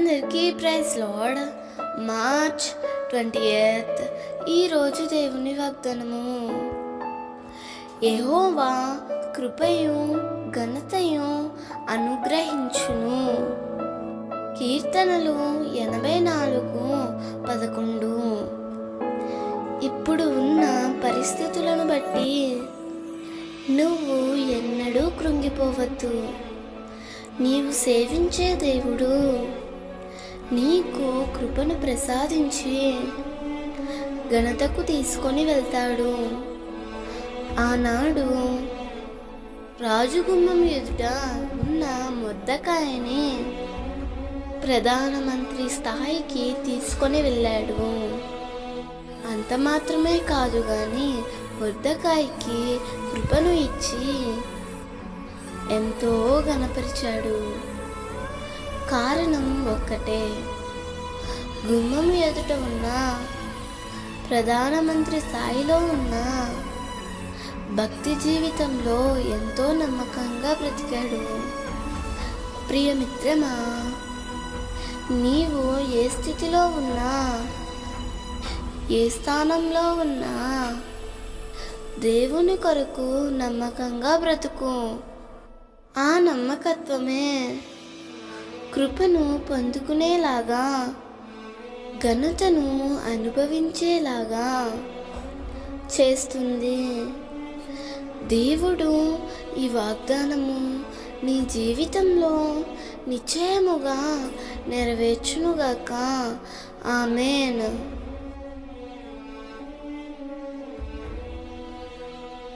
అందరికీ praise lord. March 28 ఈరోజు దేవుని వాగ్దానము. యెహోవా కృపయు ఘనతయు అనుగ్రహించును. కీర్తనలు 84:11. ఇప్పుడు ఉన్న పరిస్థితులను బట్టి నువ్వు ఎన్నడూ కృంగిపోవద్దు. నీవు సేవించే దేవుడు నీకు కృపను ప్రసాదించి ఘనతకు తీసుకొని వెళ్తాడు. ఆనాడు రాజుగుమ్మం ఎదుట ఉన్న మొర్దెకాయిని ప్రధానమంత్రి స్థాయికి తీసుకొని వెళ్ళాడు. అంత మాత్రమే కాదు కానీ మొర్దెకాయికి కృపను ఇచ్చి ఎంతో ఘనపరిచాడు. కారణం ఒక్కటే, గుమ్మం ఎదుట ఉన్న ప్రధానమంత్రి స్థాయిలో ఉన్న భక్తి జీవితంలో ఎంతో నమ్మకంగా బ్రతికాడు. ప్రియమిత్రమా, నీవు ఏ స్థితిలో ఉన్నా, ఏ స్థానంలో ఉన్నా దేవుని కొరకు నమ్మకంగా బ్రతుకు. ఆ నమ్మకత్వమే కృపను పొందుకునేలాగా, ఘనతను అనుభవించేలాగా చేస్తుంది. దేవుడు ఈ వాగ్దానము నీ జీవితంలో నిశ్చయముగా నెరవేర్చునుగాక. ఆమేన్.